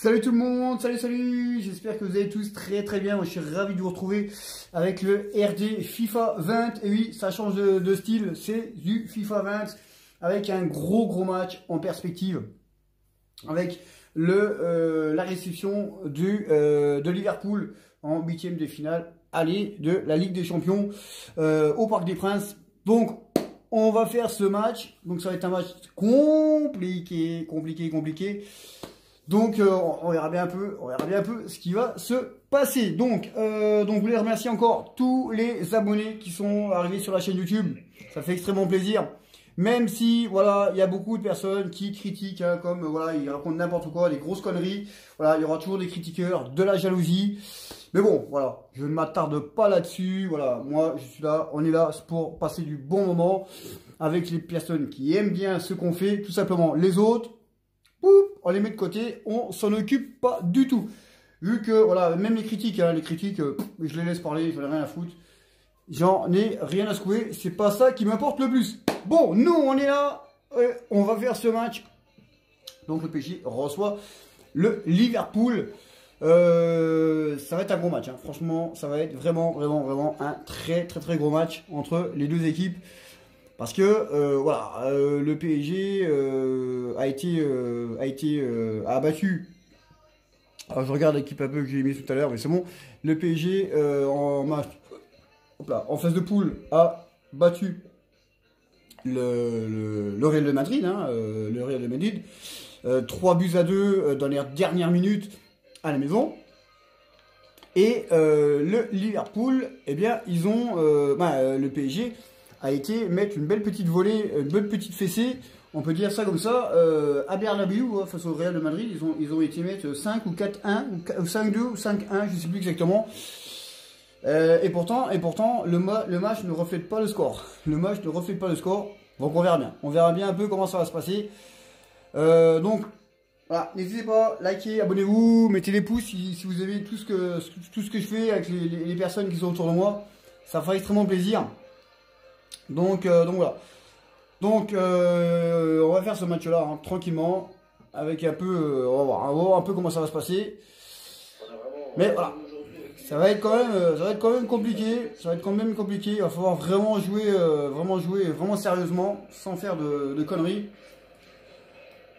Salut tout le monde, salut, j'espère que vous allez tous très bien. Moi je suis ravi de vous retrouver avec le RD FIFA 20. Et oui, ça change de style, c'est du FIFA 20 avec un gros match en perspective, avec la réception de Liverpool en huitième de finale aller de la Ligue des Champions au Parc des Princes. Donc on va faire ce match, donc ça va être un match compliqué. Donc on verra bien un peu, ce qui va se passer. Donc je voulais remercier encore tous les abonnés qui sont arrivés sur la chaîne YouTube. Ça fait extrêmement plaisir. Même si voilà, il y a beaucoup de personnes qui critiquent, hein, comme voilà, ils racontent n'importe quoi, des grosses conneries. Voilà, il y aura toujours des critiqueurs, de la jalousie. Mais bon, voilà, je ne m'attarde pas là-dessus. Voilà, moi je suis là, on est là pour passer du bon moment avec les personnes qui aiment bien ce qu'on fait, tout simplement. Les autres, on les met de côté, on s'en occupe pas du tout. Vu que, voilà, même les critiques, je les laisse parler, je n'en ai rien à foutre. J'en ai rien à secouer, c'est pas ça qui m'importe le plus. Bon, nous, on est là, on va faire ce match. Donc le PSG reçoit le Liverpool. Ça va être un gros match, hein. Franchement, ça va être vraiment un très gros match entre les deux équipes. Parce que voilà, le PSG a battu. Alors je regarde l'équipe un peu que j'ai mis tout à l'heure, mais c'est bon. Le PSG en phase de poule a battu le Real de Madrid, hein, le Real de Madrid, 3-2 dans les dernières minutes à la maison. Et le Liverpool, eh bien, ils ont le PSG a été mettre une belle petite volée, une belle petite fessée, on peut dire ça comme ça, à Bernabéu, face au Real de Madrid. Ils ont été mettre 5 ou 4-1, ou 5-2 ou 5-1, je ne sais plus exactement. Et pourtant, le match ne reflète pas le score. Le match ne reflète pas le score, donc on verra bien. On verra bien un peu comment ça va se passer. Donc, voilà, n'hésitez pas, likez, abonnez-vous, mettez les pouces si vous avez tout ce que je fais avec les personnes qui sont autour de moi. Ça fera extrêmement plaisir. Donc voilà. Donc on va faire ce match là, hein, tranquillement, avec un peu, on va voir un peu comment ça va se passer. Mais voilà, ça va être quand même compliqué. Il va falloir vraiment jouer vraiment sérieusement, sans faire de conneries.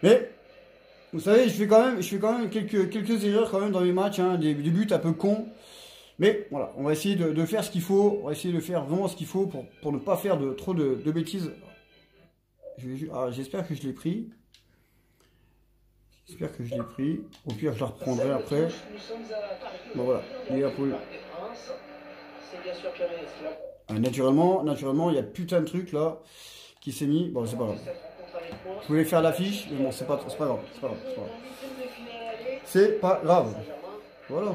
Mais vous savez, je fais quand même quelques erreurs quand même dans les matchs, hein, des buts un peu cons. Mais voilà, on va essayer de faire ce qu'il faut. On va essayer de faire vraiment ce qu'il faut pour ne pas faire trop de bêtises. J'espère que je l'ai pris. Au pire, je la reprendrai après. Bon voilà, Liverpool. Naturellement, il y a putain de trucs là qui s'est mis. Bon, c'est pas grave. Je voulais faire l'affiche, mais bon, c'est pas grave. C'est pas grave. Voilà.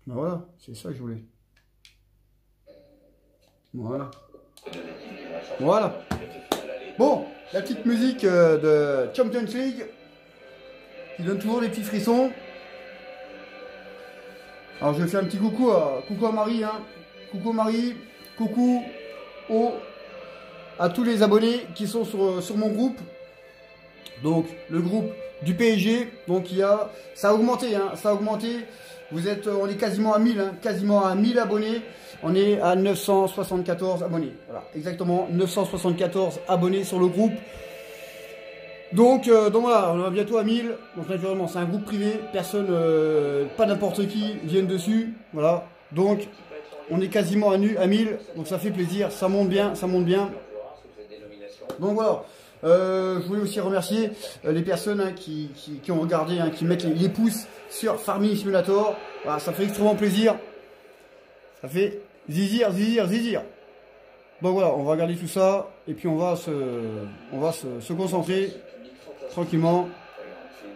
Ben voilà, c'est ça que je voulais. Voilà. Bon, la petite musique de Champions League qui donne toujours des petits frissons. Alors je vais faire un petit coucou à Marie, hein. Coucou Marie, coucou à tous les abonnés qui sont sur mon groupe. Donc le groupe du PSG, donc ça a augmenté, hein, on est quasiment à 1000, hein, quasiment à 1000 abonnés. On est à 974 abonnés. Voilà, exactement 974 abonnés sur le groupe. Donc voilà, on est bientôt à 1000. Donc naturellement, c'est un groupe privé, personne, pas n'importe qui vienne dessus. Voilà, donc on est quasiment à 1000. Donc ça fait plaisir, ça monte bien. Donc voilà. Je voulais aussi remercier les personnes, hein, qui ont regardé, hein, qui mettent les pouces sur Farming Simulator. Voilà, ça fait extrêmement plaisir. Ça fait zizir. Donc voilà, on va regarder tout ça et puis on va se concentrer tranquillement.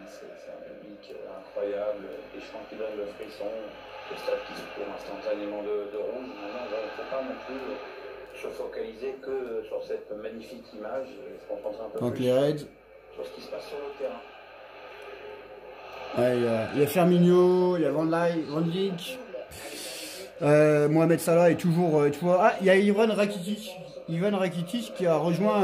C'est un public incroyable et je pense qu'il donne le frisson. Le stade qui se court instantanément de rouge. Maintenant, il ne faut pas non plus se focaliser que sur cette magnifique image et se concentrer un peu donc plus sur ce qui se passe sur le terrain. Ouais, il y a Firmino, il y a Van Dijk, Mohamed Salah est toujours... Ah, il y a Ivan Rakitic qui a rejoint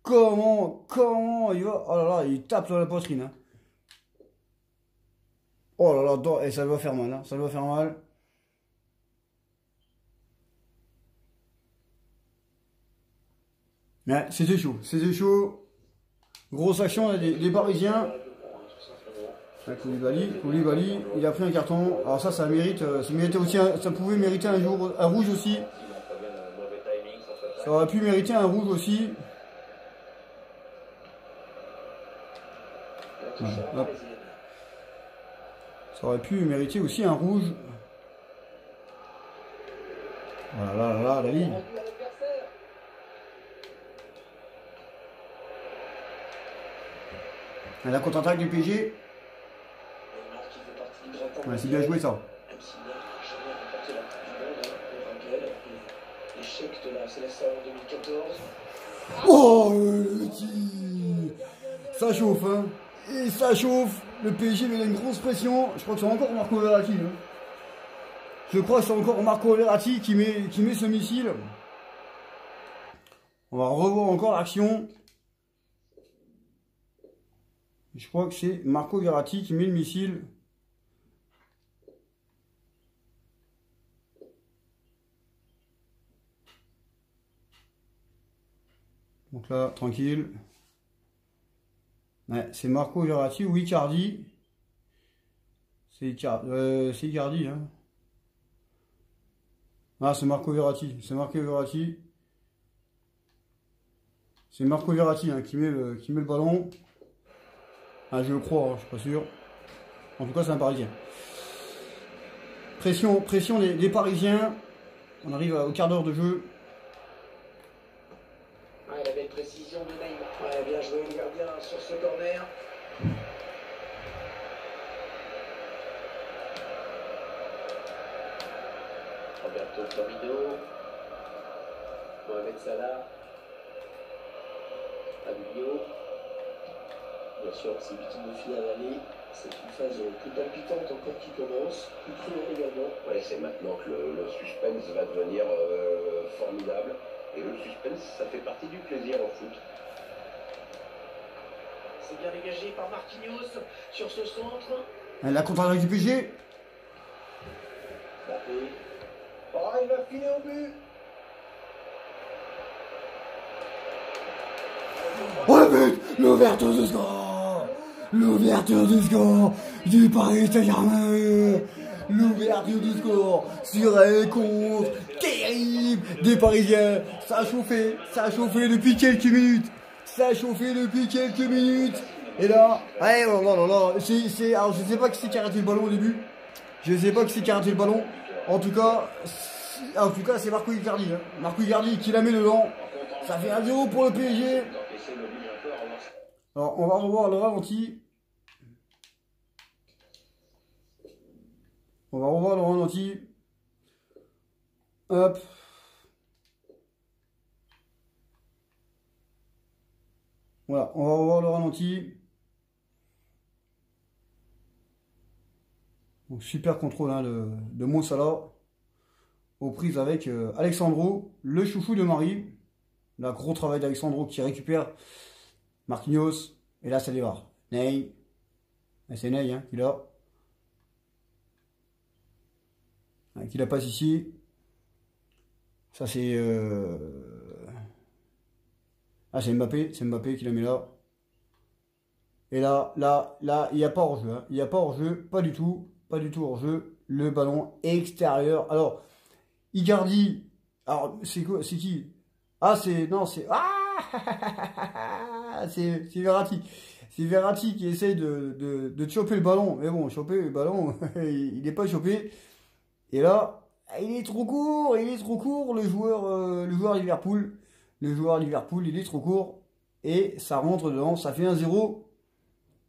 comment il va. Oh là là, il tape sur la poitrine. Hein. Oh là là, et ça doit faire mal. Hein. Ça doit faire mal. Ouais, c'était chaud. C'était chaud. Grosse action des Parisiens. Koulibaly, il a pris un carton. Alors ça mérite, ça méritait aussi, ça pouvait mériter un rouge aussi. Ça aurait pu mériter un rouge aussi. Voilà, ça aurait pu mériter aussi un rouge. Voilà, là, la ligne. La contre-attaque du PSG. Ouais, c'est bien joué ça. Oh, le tir. Ça chauffe, hein. Et ça chauffe. Le PSG met une grosse pression. Je crois que c'est encore Marco Verratti. Hein. Je crois que c'est encore Marco Verratti qui met ce missile. On va revoir encore l'action. Je crois que c'est Marco Verratti qui met le missile. Donc là, tranquille. Ouais, c'est Marco Verratti ou Icardi. C'est Icardi. Hein. Ah, c'est Marco Verratti. C'est Marco Verratti. C'est Marco Verratti hein, qui met le ballon. Ah, je le crois, hein, je suis pas sûr. En tout cas, c'est un Parisien. Pression des Parisiens. On arrive au quart d'heure de jeu. Ouais, la belle précision de Neymar. Ouais, bien joué le gardien sur ce corner. Roberto Firmino. Mohamed Salah. Fabinho. Bien sûr, c'est l'ultime de finale aller. C'est une phase plus palpitante encore qui commence, plus cruelle également. Ouais, c'est maintenant que le suspense va devenir formidable. Et le suspense, ça fait partie du plaisir au foot. C'est bien dégagé par Marquinhos sur ce centre. La contre-attaque du PSG. Mbappé. Oh, il va filer au but. Oh le but! L'ouverture du score! L'ouverture du score du Paris Saint-Germain! L'ouverture du score sur un contre terrible des Parisiens! Ça a chauffé depuis quelques minutes! Et là, ouais, oh là là là, alors je sais pas qui c'est qui a arrêté le ballon au début. En tout cas, c'est Marco Icardi. Hein. Marco Icardi qui la met dedans. Ça fait 1-0 pour le PSG. Alors, on va revoir le ralenti. Hop. Voilà, on va revoir le ralenti. Donc, super contrôle hein, de Mo Salah. Aux prises avec Alexandro, le chouchou de Marie. Là, gros travail d'Alexandro qui récupère Marquinhos. Et là, ça démarre. Ney. C'est Ney hein, qui l'a. Qui la passe ici. Ça, c'est... Ah, c'est Mbappé qui la met là. Et là, il n'y a pas hors-jeu. Hein. Il n'y a pas hors-jeu, pas du tout hors-jeu. Le ballon extérieur. Alors, Icardi, alors, c'est quoi, c'est qui? Ah, c'est Verratti. C'est Verratti qui essaye de choper le ballon. Mais bon, choper le ballon, il n'est pas chopé. Et là, il est trop court, le joueur Liverpool. Le joueur Liverpool, il est trop court. Et ça rentre dedans, ça fait 1-0.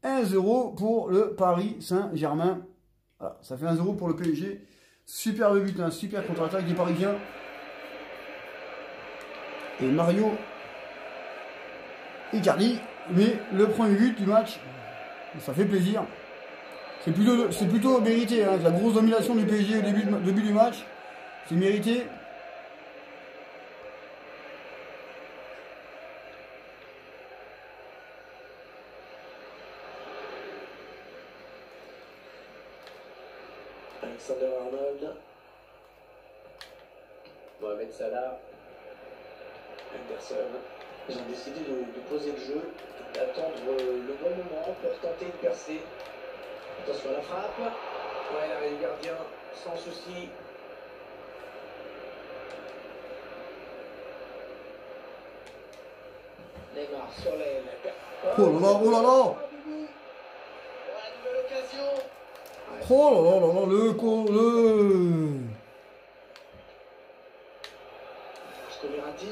1-0 pour le Paris Saint-Germain. Voilà, ça fait 1-0 pour le PSG. Super but, hein, super contre-attaque des Parisiens. Et Mario Icardi met le premier but du match. Ça fait plaisir. C'est plutôt mérité. Hein, la grosse domination du PSG au début du match. C'est mérité. Alexander-Arnold. Mohamed Salah. Henderson. Ils ont décidé de poser le jeu, d'attendre le bon moment pour tenter de percer. Attention à la frappe. Ouais, là, les gardiens, sans souci. Neymar sur l'aile. Oh là là, oh là là. Ouais, nouvelle occasion. Oh là là là là, le... Verratti.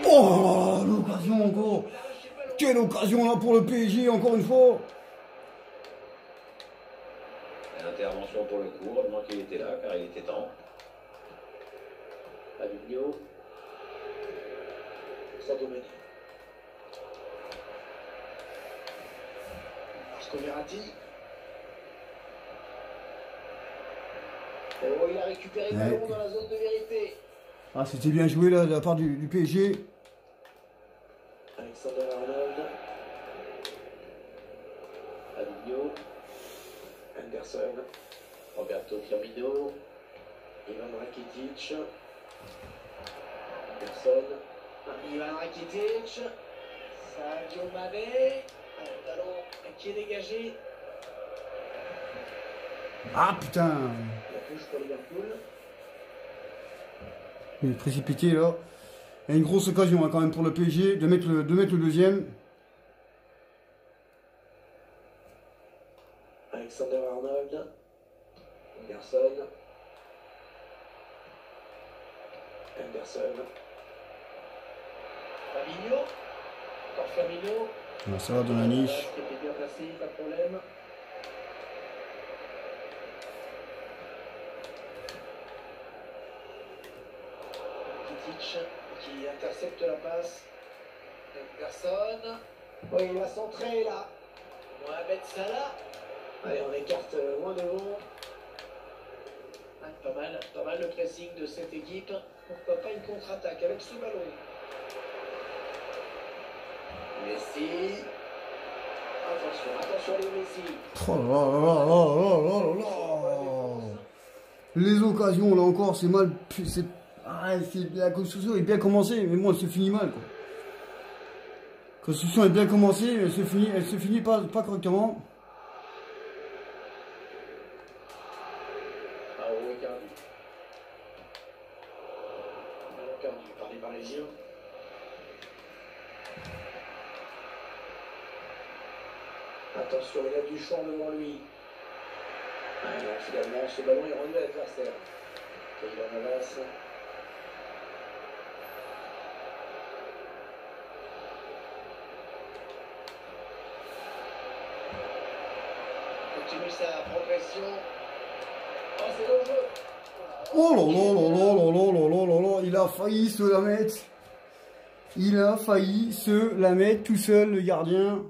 Oh là là, l'occasion encore. Quelle occasion là pour le PSG, encore une fois. Intervention pour le coup, heureusement qu'il était là, car il était temps. Fabinho. Sadio Mané. Marco Verratti. Oh, il a récupéré le ballon dans la zone de vérité. Ah, c'était bien joué là de la part du PSG. Alexander-Arnold. Fabinho. Henderson. Roberto Firmino. Ivan Rakitic. Henderson. Ivan Rakitic. Sadio Mané. Le ballon qui est dégagé. Ah putain. La touche pour Liverpool. Il est précipité là. Il y a une grosse occasion hein, quand même pour le PSG de mettre le deuxième. Alexander-Arnold. Henderson. Henderson. Fabinho. Encore Fabinho. Ah, ça va dans la niche. Qui était bien placé, pas de problème. Kitic qui intercepte la passe. Henderson. Oui, il va centrer là. Mohamed Salah. Allez, on écarte loin devant. Pas mal le pressing de cette équipe. Pourquoi pas une contre-attaque avec ce ballon. Messi. Attention à Léo Messi. Oh là là là là là là là. Les occasions là encore, c'est mal. La construction est bien commencée, mais moi elle se finit mal quoi. La construction est bien commencée, mais elle se finit pas correctement. Ah oui, perdu. Perdu par les Parisiens. Attention, il a du champ devant lui. Alors, finalement, ce ballon est rendu à l'adversaire. Il en avance. Continue sa progression. Oh, c'est dangereux. Oh là là là là là là là là là là, il a failli se la mettre. Il a failli se la mettre tout seul, le gardien.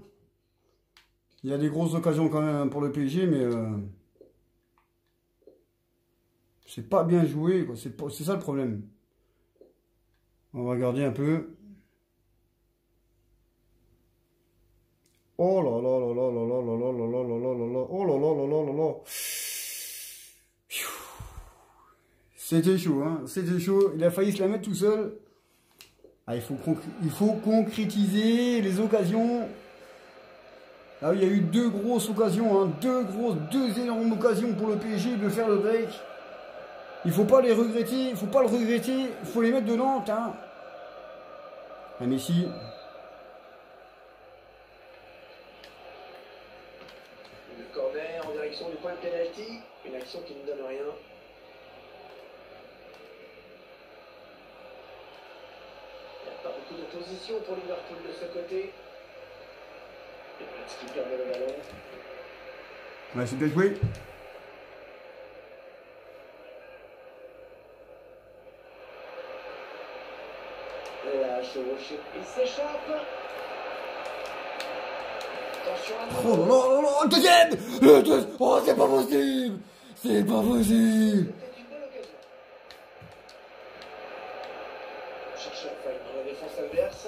Il y a des grosses occasions quand même pour le PSG, mais c'est pas bien joué, quoi. C'est ça le problème. On va regarder un peu. Oh là là là là là là là là là là là là là. Oh là là là là là là. C'était chaud, hein. C'était chaud. Il a failli se la mettre tout seul. Ah, il faut concrétiser les occasions. Ah oui, il y a eu deux grosses occasions, hein. Deux énormes occasions pour le PSG de faire le break. Il faut pas les regretter, il faut pas le regretter, il faut les mettre dedans, hein. Ah, Messi. Le corner en direction du point de pénalty. Une action qui ne donne rien. Il n'y a pas beaucoup d'opposition pour Liverpool de ce côté. Est-ce qu'il perd le ballon? Ouais, c'est bien joué. La chevauchée, il s'échappe. Attention à Oh là là là là, le deuxième. Oh, c'est pas possible. C'est pas possible. C'était une belle occasion. Cherche la faille dans la défense adverse.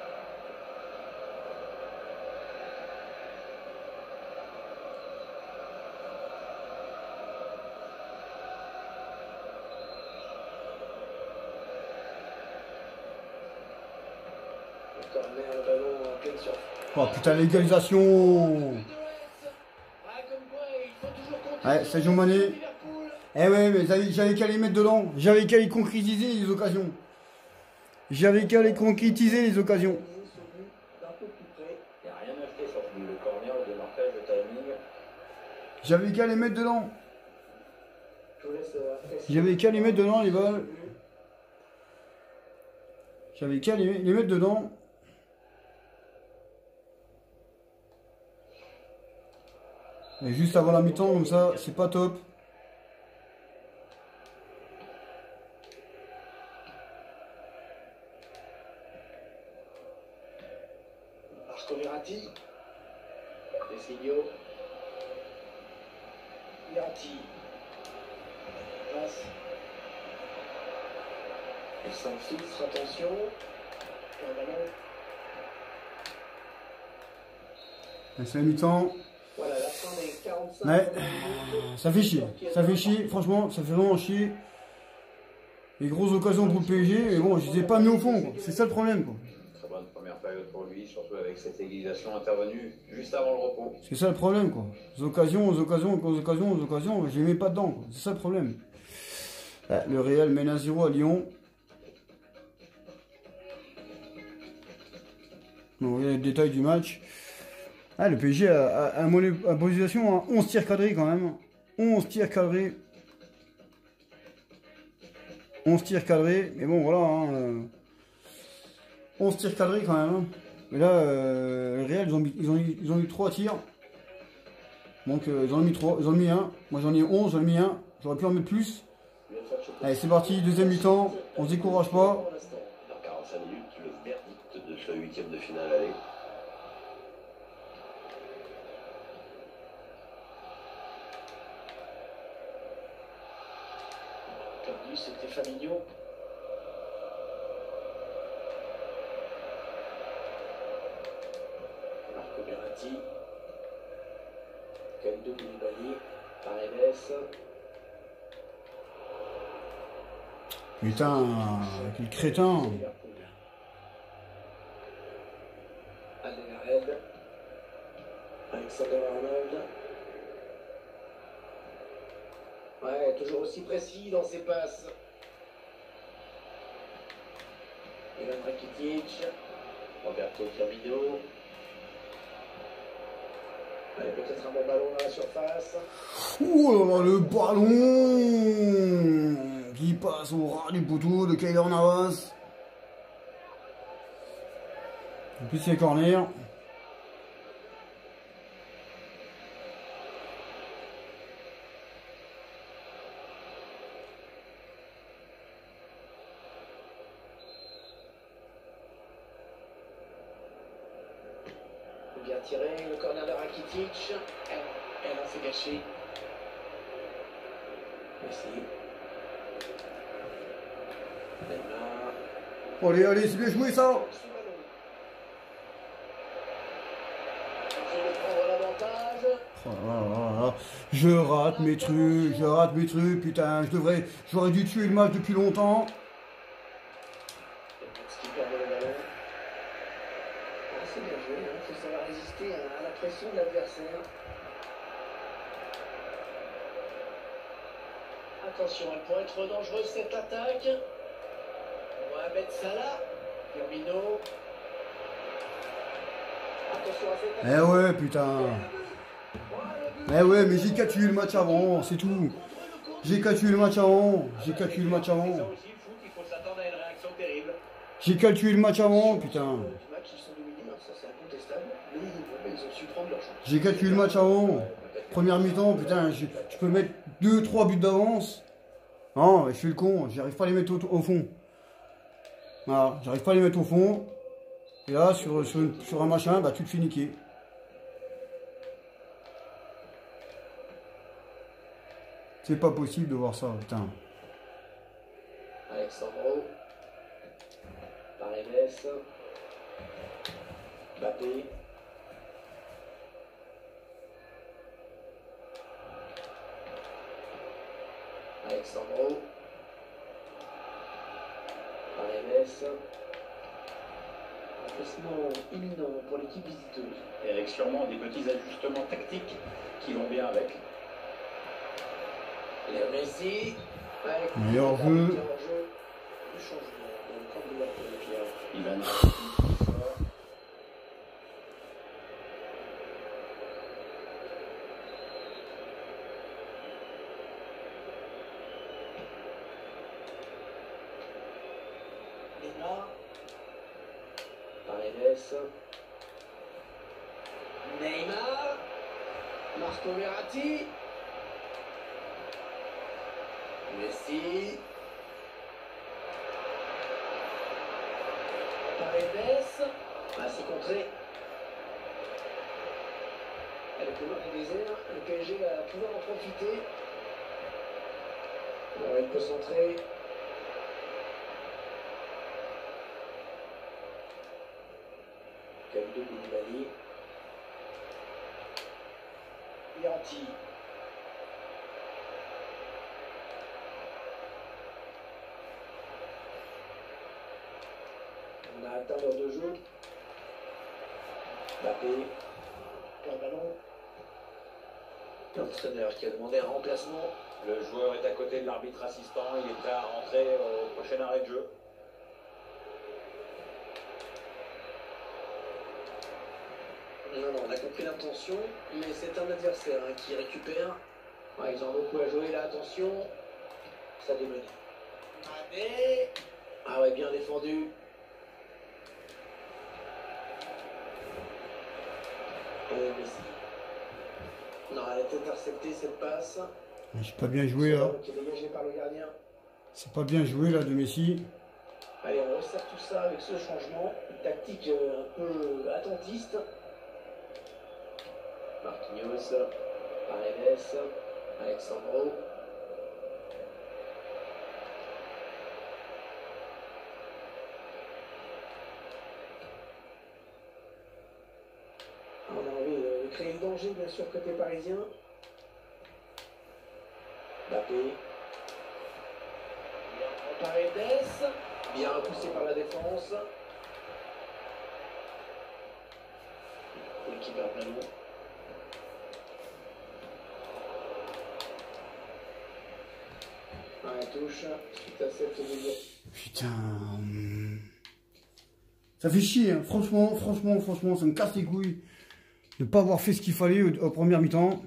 Le corner, le ballon en pleine surface. Oh putain, l'égalisation. Ouais, Sadio Mané. Eh ouais, mais j'avais qu'à les mettre dedans. J'avais qu'à les concrétiser les occasions. J'avais qu'à les concrétiser les occasions. Il n'y a rien acheté sur le corner, le démarquage, le timing. J'avais qu'à les mettre dedans. J'avais qu'à les mettre dedans les balles. J'avais qu'à les mettre dedans. Et juste avant la mi-temps, comme ça, c'est pas top. Marco Verratti. Desilio. Verratti. Passe. Il s'infiltre, attention. Un ballon. C'est la mi-temps. Voilà, la fin des 45. Ouais, ça fait chier. Ça fait chier, franchement, ça fait vraiment chier. Les grosses occasions pour le PSG, mais bon, je les ai pas mis au fond, quoi. C'est ça le problème, quoi. Très bonne première période pour lui, surtout avec cette égalisation intervenue juste avant le repos. C'est ça le problème, quoi. Les occasions, je les mets pas dedans, quoi. C'est ça le problème. Le Real mène 1-0 à Lyon. On regarde les détails du match. Ah, le PSG a une position à 11 tirs cadrés quand même. 11 tirs cadrés. 11 tirs cadrés. Mais bon, voilà. Hein, 11 tirs cadrés quand même. Hein. Mais là, le Real, ils ont eu 3 tirs. Donc, ils en ont mis 3. Ils en ont mis 1. Moi, j'en ai 11. J'en ai mis 1. J'aurais pu en mettre plus. Allez, c'est parti. Deuxième mi-temps. On se décourage pas. Dans 45 minutes, le verdict de ce huitième de finale aller. Perdu, c'était Fabinho. Marco Verratti. Kalidou Koulibaly. Paredes. Putain, quel crétin. Alderweireld. Alexander Arnold. Ouais, toujours aussi précis dans ses passes. Ivan Rakitic. Roberto Firmino. Allez, peut-être un bon ballon dans la surface. Ouh là là, le ballon qui passe au ras du poteau de Keylor Navas. En plus, c'est corner. Bien tiré, le corner de Rakitic. Elle a fait gâcher. Merci. Neymar. Allez, allez, c'est bien joué ça. Oh là là là. Je rate mes trucs, putain, j'aurais dû tuer le match depuis longtemps. Ce qui perd le ballon. C'est bien joué, il faut savoir résister à la pression de l'adversaire. Attention, elle pourrait être dangereuse cette attaque. Mohamed Salah, Firmino. Attention à cette attaque. Eh ouais, putain. Eh ouais, mais j'ai qu'à tuer le match avant, c'est tout. J'ai qu'à tuer le match avant. J'ai qu'à tuer le match avant. J'ai qu'à tuer le match avant, putain. J'ai qu'à tuer le match avant. Première mi-temps, putain, je peux mettre 2-3 buts d'avance. Non, je suis le con, j'arrive pas à les mettre au fond. Voilà, j'arrive pas à les mettre au fond. Et là, sur un machin, bah tu te fais niquer. C'est pas possible de voir ça, putain. Alexandro. Paredes. Mbappé. Alexandro. Paredes. Placement imminent pour l'équipe visiteuse. Et avec sûrement des petits ajustements tactiques qui vont bien avec. Léo Messi. Avec Meilleur jeu. Le changement dans le camp de Pierre. Ivan Rakitic qui sort. Neymar. Paredes. Neymar. Marco Verratti. Messi. Paredes. Ainsi contré. Elle est loin du désert. Le PSG va pouvoir en profiter. Alors il peut centrer. Kalidou Koulibaly. Verratti. On a atteint l'heure de jeu. Mbappé. Perd le ballon. L'entraîneur qui a demandé un remplacement. Le joueur est à côté de l'arbitre assistant, il est prêt à rentrer au prochain arrêt de jeu. Non, on a compris l'intention, mais c'est un adversaire qui récupère. Ouais, ils ont beaucoup à jouer là, attention. Ça démenait. Mané. Ah ouais, bien défendu. Messi. Non, elle est interceptée cette passe. J'ai pas bien joué là. Qui est dégagé par le gardien. C'est pas bien joué là de Messi. Allez, on resserre tout ça avec ce changement. Une tactique un peu attentiste. Marquinhos, Paredes, Alexandro. On a envie de créer le danger, bien sûr, côté parisien. Mbappé. Paredes. Bien repoussé par la défense. L'équipe perd le ballon. Ouais, touche suite à cette double. Putain. Ça fait chier, hein. Franchement, ça me casse les couilles de pas avoir fait ce qu'il fallait au premier mi-temps.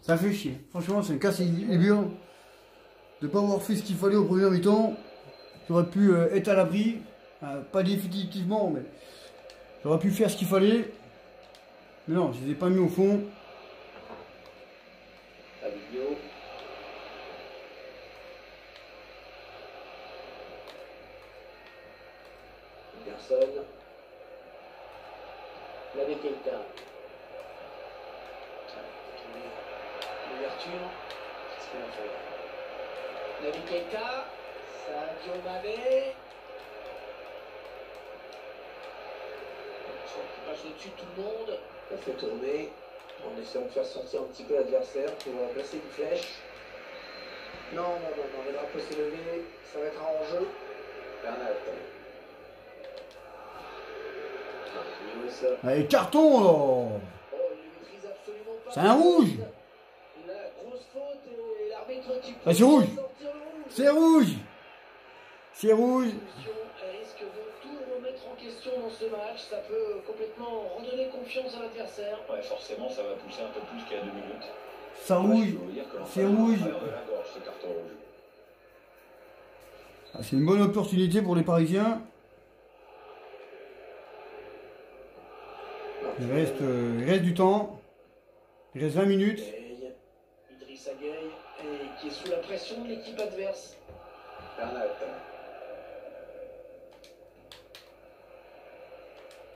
Ça fait chier. Franchement, ça me casse les burnes de pas avoir fait ce qu'il fallait au premier mi-temps. J'aurais pu être à l'abri. Pas définitivement, mais j'aurais pu faire ce qu'il fallait. Mais non, je les ai pas mis au fond. Fabinho. Anderson. Naby Keita. L'ouverture. Qu'est-ce qu'on va faire? Naby Keita. Sadio Mané. Qui passe au-dessus de tout le monde. Ça fait tourner. En essayant de faire sortir un petit peu l'adversaire pour placer une flèche. Non, le drapeau s'est levé. Ça va être un enjeu. Bernat. Allez, carton là. Oh, il ne maîtrise absolument pas. C'est un rouge. La grosse faute et l'arbitre qui peut Ah, c'est rouge. sortir le rouge. C'est rouge. C'est rouge. Elle risque de tout remettre en question dans ce match. Ça peut complètement redonner confiance à l'adversaire. Ouais, forcément, ça va pousser un peu plus qu'il y a 2 minutes. Ça rouge. C'est rouge. Ce carton rouge. C'est une bonne opportunité pour les Parisiens. Il reste du temps. Il reste 20 minutes. Idriss Idrissa Gueye, et qui est sous la pression de l'équipe adverse. Bernat.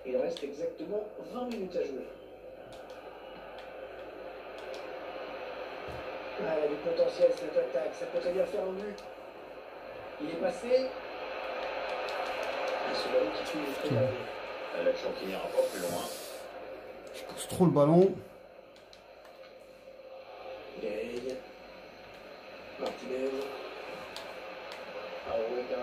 Il reste exactement 20 minutes à jouer. Ah, elle a du potentiel cette attaque, ça peut très bien faire un but. Il est passé. Et ce ballon qui finit très bien. L'action qui n'ira pas plus loin. Je pousse trop le ballon. Gueye. Martinez. Arouega.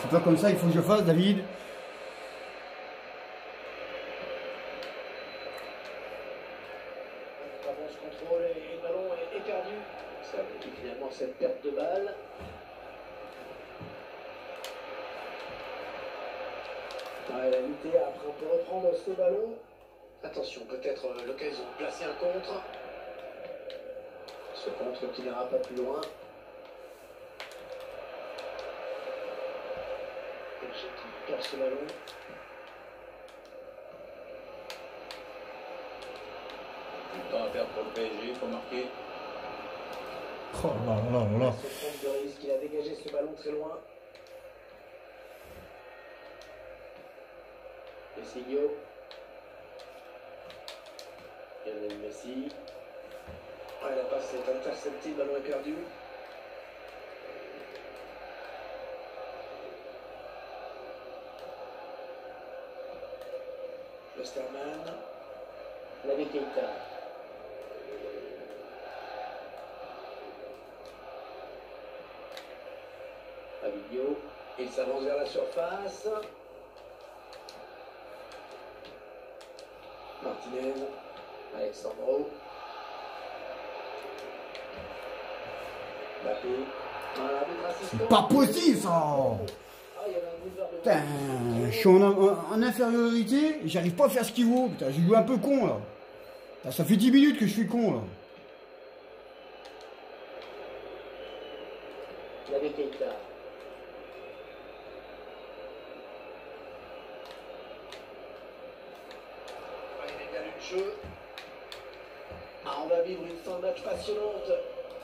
C'est pas comme ça, il faut que je fasse, David. Avant ce contrôle et le ballon est perdu. Ça aboutit finalement cette perte de balle. Ouais, la lutte est âpre. On peut reprendre ce ballon. Attention, peut-être l'occasion de placer un contre. Ce contre qui n'ira pas plus loin. Belgique qui perd ce ballon. Plus de temps à perdre pour le PSG, il faut marquer. Oh là là là là. Ce compte de risque, il a dégagé ce ballon très loin. Messinho. Lionel Messi. Ouais, la passe est interceptée, le ballon est perdu. Westerman. Naby Keita. Fabinho. Il s'avance vers la surface. Martinez. Alexandro. Mbappé. C'est pas possible ça. Ah, il y avait un boulevard de... Putain, je suis en infériorité, j'arrive pas à faire ce qu'il vaut. Putain, j'ai joué un peu con là. Putain, ça fait 10 minutes que je suis con là. Naby Keita. Il est bien le jeu. Ah, on va vivre une fin de match passionnante.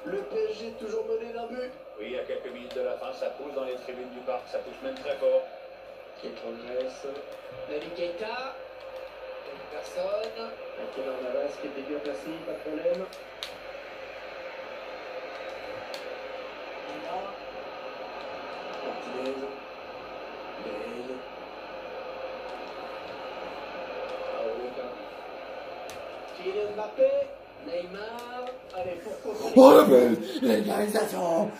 Le PSG toujours mené d'un but. Oui, à quelques minutes de la fin, ça pousse dans les tribunes du parc, ça pousse même très fort. Qui progresse. Naby Keita. Personne. Keylor Navas qui était bien placé, pas de problème. Martinez. Gueye. Aouka. Kylian Mbappé. Neymar. Allez, pourquoi pas. Oh l'égalisation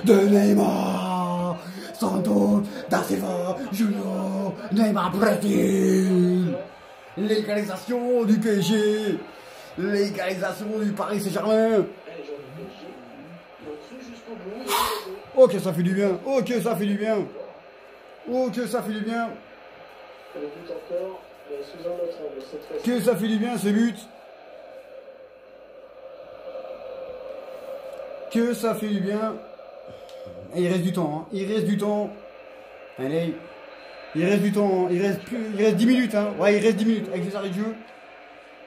de Neymar, Santos, Da Silva, Junior, Neymar Brésil, l'égalisation du PSG, l'égalisation du Paris Saint-Germain. Les joueurs du PSG, ils ont cru jusqu'au bout. Ok, ça fait du bien, ok, ça fait du bien, ok, ça fait du bien, Le but encore, mais sous un autre angle cette fois-ci. que ça fait du bien ces buts. Que ça fait du bien. Et il reste du temps, hein. Il reste du temps. Allez. Il reste du temps, hein. Il reste 10 minutes, hein. Ouais, il reste 10 minutes avec les arrêts de jeu.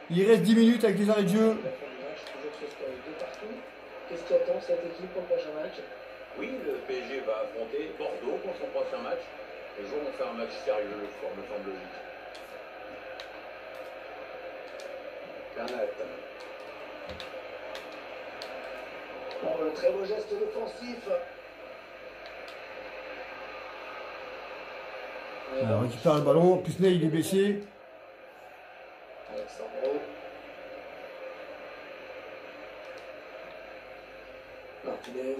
Il reste 10 minutes avec les arrêts de jeu. La fin du match, toujours ce score de partout. Qu'est-ce qui attend cette équipe pour le prochain match? Oui, le PSG va affronter Bordeaux pour son prochain match. Les joueurs vont faire un match sérieux, le soir, me semble logique. Bernat. Bon, le très beau geste défensif. Alors, on récupère le ballon. Plus Ney, il est blessé. Alexandro. Martinez.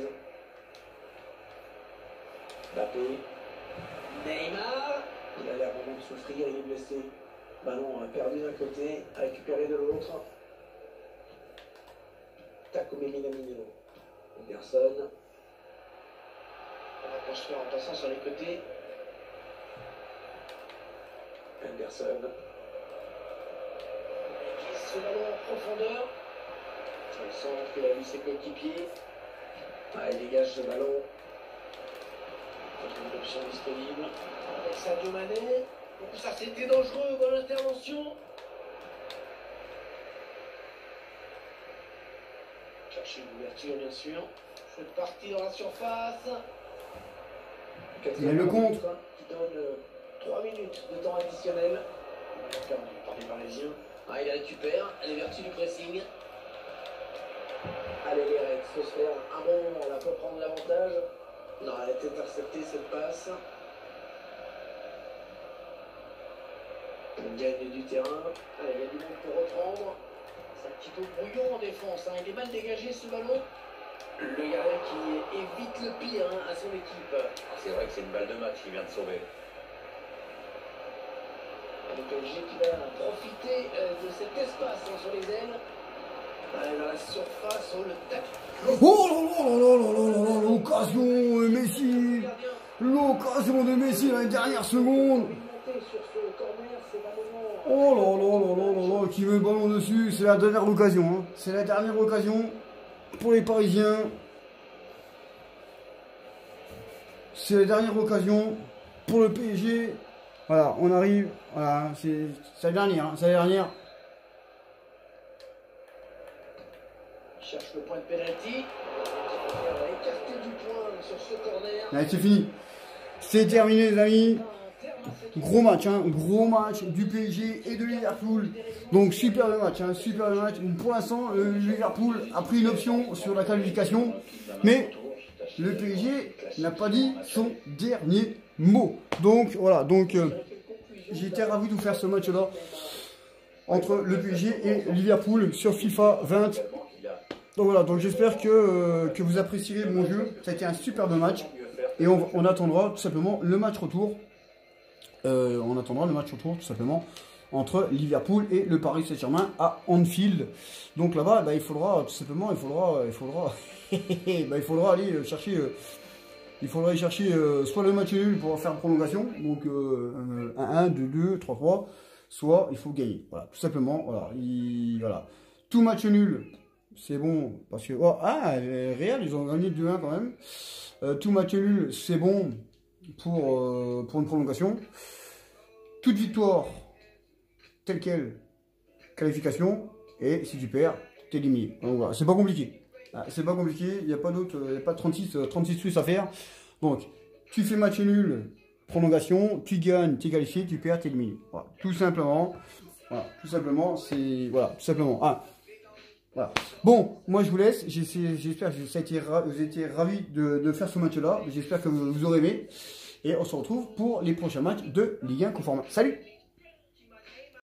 Mbappé. Neymar. Il a l'air vraiment de souffrir, il est blessé. Ballon perdu d'un côté, récupéré de l'autre. Takumi Minamino. Anderson. On va construire en passant sur les côtés. Anderson. Ce ballon en profondeur. On sent qu'il a vu ses coéquipiers. Ah, il dégage ce ballon. Une option disponible. Avec Sadio Mané. Ça c'était dangereux, bonne intervention. Chercher une ouverture, bien sûr. Cette partie dans la surface. Mais le compte. Qui donne 3 minutes de temps additionnel. Perdu par les Parisiens. Ah, il récupère. Les vertus du pressing. Allez, les Reds faut se faire un bon moment là pour prendre l'avantage. Non, elle a été interceptée cette passe. On gagne du terrain. Allez, il y a du monde pour reprendre. C'est un petit peu brouillon en défense. Hein. Il est mal dégagé ce ballon. Le gardien qui évite le pire à son équipe. C'est vrai que c'est une balle de match qu'il vient de sauver. Le PSG qui va profiter de cet espace sur les ailes. Allez, dans la surface, le tac. Oh là là là là là là là, l'occasion de Messi. L'occasion de Messi dans les dernières secondes. Oh là là là là là là, qui met le ballon dessus. C'est la dernière occasion. Hein. C'est la dernière occasion pour les Parisiens. C'est la dernière occasion pour le PSG. Voilà, on arrive. Voilà, c'est la dernière. Hein, c'est la dernière. Il cherche le point de pénalty. Il va écarter du point sur ce corner. Allez, c'est fini. C'est terminé, les amis. Gros match, hein, gros match du PSG et de Liverpool. Donc superbe match, hein, superbe match. Pour l'instant, le Liverpool a pris une option sur la qualification, mais le PSG n'a pas dit son dernier mot. Donc voilà, donc j'étais ravi de vous faire ce match-là entre le PSG et Liverpool sur FIFA 20. Donc voilà, donc j'espère que vous apprécierez mon jeu. Ça a été un superbe match et on attendra tout simplement le match retour. On attendra le match retour tout simplement entre Liverpool et le Paris Saint-Germain à Anfield. Donc là-bas, bah, il faudra tout simplement, il faudra aller chercher, soit le match nul pour faire prolongation, donc 1-1, 2-2, 3-3, soit il faut gagner. Voilà, tout simplement. Voilà, voilà. Tout match nul, c'est bon parce que Real, ils ont gagné 2-1 quand même. Tout match nul, c'est bon pour une prolongation. Toute victoire telle quelle, qualification, et si tu perds, t'es éliminé. Donc voilà, c'est pas compliqué. C'est pas compliqué, il n'y a pas d'autre, il n'y a pas 36 plus à faire. Donc, tu fais match nul, prolongation, tu gagnes, t'es qualifié, tu perds, t'es éliminé. Voilà, tout simplement. Voilà, tout simplement, c'est. Voilà, tout simplement. Voilà. Bon, moi je vous laisse. J'espère que vous avez été ravis de faire ce match-là. J'espère que vous aurez aimé. Et on se retrouve pour les prochains matchs de Ligue 1 Conforme. Salut!